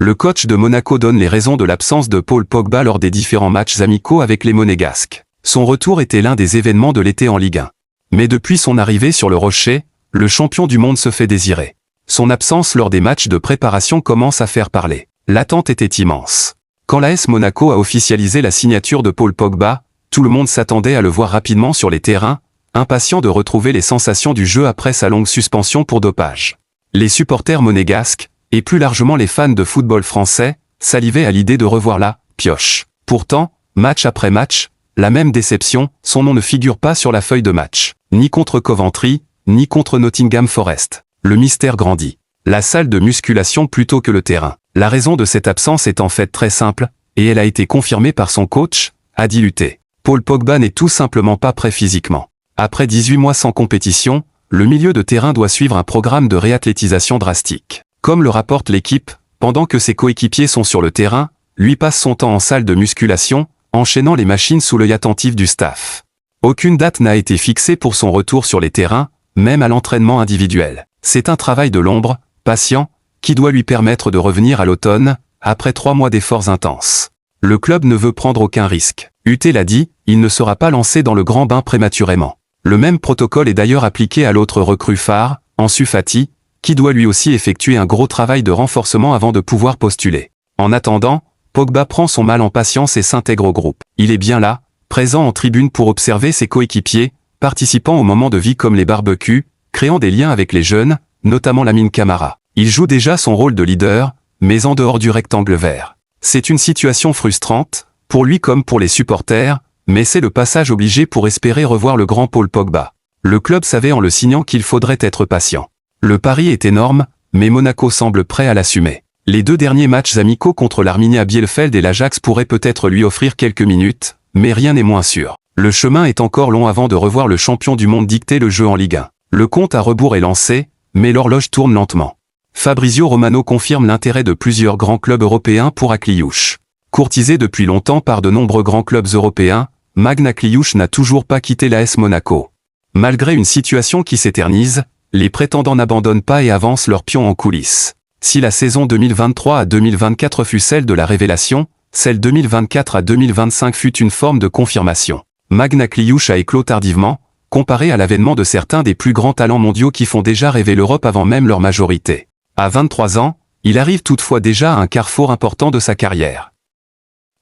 Le coach de Monaco donne les raisons de l'absence de Paul Pogba lors des différents matchs amicaux avec les Monégasques. Son retour était l'un des événements de l'été en Ligue 1. Mais depuis son arrivée sur le Rocher, le champion du monde se fait désirer. Son absence lors des matchs de préparation commence à faire parler. L'attente était immense. Quand l'AS Monaco a officialisé la signature de Paul Pogba, tout le monde s'attendait à le voir rapidement sur les terrains, impatient de retrouver les sensations du jeu après sa longue suspension pour dopage. Les supporters monégasques, et plus largement les fans de football français, salivaient à l'idée de revoir la pioche. Pourtant, match après match, la même déception, son nom ne figure pas sur la feuille de match. Ni contre Coventry, ni contre Nottingham Forest. Le mystère grandit. La salle de musculation plutôt que le terrain. La raison de cette absence est en fait très simple, et elle a été confirmée par son coach, Adi Luté. Paul Pogba n'est tout simplement pas prêt physiquement. Après 18 mois sans compétition, le milieu de terrain doit suivre un programme de réathlétisation drastique. Comme le rapporte l'équipe, pendant que ses coéquipiers sont sur le terrain, lui passe son temps en salle de musculation, enchaînant les machines sous l'œil attentif du staff. Aucune date n'a été fixée pour son retour sur les terrains, même à l'entraînement individuel. C'est un travail de l'ombre, patient, qui doit lui permettre de revenir à l'automne, après 3 mois d'efforts intenses. Le club ne veut prendre aucun risque. Luté l'a dit, il ne sera pas lancé dans le grand bain prématurément. Le même protocole est d'ailleurs appliqué à l'autre recrue phare, Ansu Fati, qui doit lui aussi effectuer un gros travail de renforcement avant de pouvoir postuler. En attendant, Pogba prend son mal en patience et s'intègre au groupe. Il est bien là, présent en tribune pour observer ses coéquipiers, participant aux moments de vie comme les barbecues, créant des liens avec les jeunes, notamment Lamine Camara. Il joue déjà son rôle de leader, mais en dehors du rectangle vert. C'est une situation frustrante, pour lui comme pour les supporters, mais c'est le passage obligé pour espérer revoir le grand Paul Pogba. Le club savait en le signant qu'il faudrait être patient. Le pari est énorme, mais Monaco semble prêt à l'assumer. Les 2 derniers matchs amicaux contre l'Arminia Bielefeld et l'Ajax pourraient peut-être lui offrir quelques minutes, mais rien n'est moins sûr. Le chemin est encore long avant de revoir le champion du monde dicter le jeu en Ligue 1. Le compte à rebours est lancé, mais l'horloge tourne lentement. Fabrizio Romano confirme l'intérêt de plusieurs grands clubs européens pour Akliouche. Courtisé depuis longtemps par de nombreux grands clubs européens, Magne Akliouche n'a toujours pas quitté l'AS Monaco. Malgré une situation qui s'éternise, les prétendants n'abandonnent pas et avancent leurs pions en coulisses. Si la saison 2023 à 2024 fut celle de la révélation, celle 2024 à 2025 fut une forme de confirmation. Magne Akliouche a éclos tardivement, comparé à l'avènement de certains des plus grands talents mondiaux qui font déjà rêver l'Europe avant même leur majorité. À 23 ans, il arrive toutefois déjà à un carrefour important de sa carrière.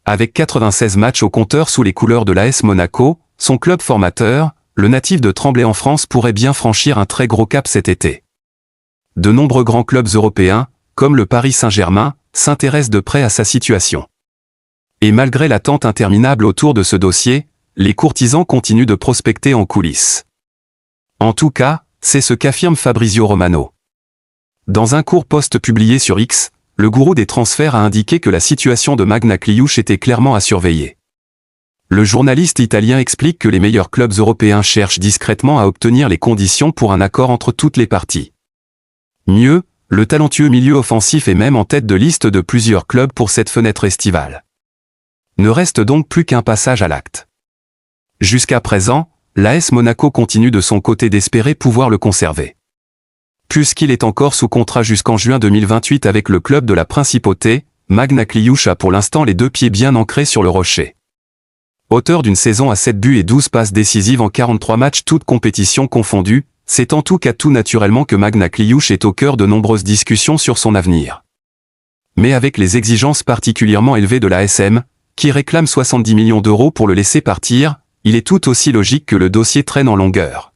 Avec 96 matchs au compteur sous les couleurs de l'AS Monaco, son club formateur, le natif de Tremblay en France pourrait bien franchir un très gros cap cet été. De nombreux grands clubs européens, comme le Paris Saint-Germain, s'intéressent de près à sa situation. Et malgré l'attente interminable autour de ce dossier, les courtisans continuent de prospecter en coulisses. En tout cas, c'est ce qu'affirme Fabrizio Romano. Dans un court post publié sur X, le gourou des transferts a indiqué que la situation de Magne Akliouche était clairement à surveiller. Le journaliste italien explique que les meilleurs clubs européens cherchent discrètement à obtenir les conditions pour un accord entre toutes les parties. Mieux, le talentueux milieu offensif est même en tête de liste de plusieurs clubs pour cette fenêtre estivale. Ne reste donc plus qu'un passage à l'acte. Jusqu'à présent, l'AS Monaco continue de son côté d'espérer pouvoir le conserver. Puisqu'il est encore sous contrat jusqu'en juin 2028 avec le club de la Principauté, Magne Akliouche a pour l'instant les 2 pieds bien ancrés sur le rocher. Auteur d'une saison à 7 buts et 12 passes décisives en 43 matchs toutes compétitions confondues, c'est en tout cas tout naturellement que Magne Akliouche est au cœur de nombreuses discussions sur son avenir. Mais avec les exigences particulièrement élevées de l'ASM, qui réclame 70 millions d'euros pour le laisser partir, il est tout aussi logique que le dossier traîne en longueur.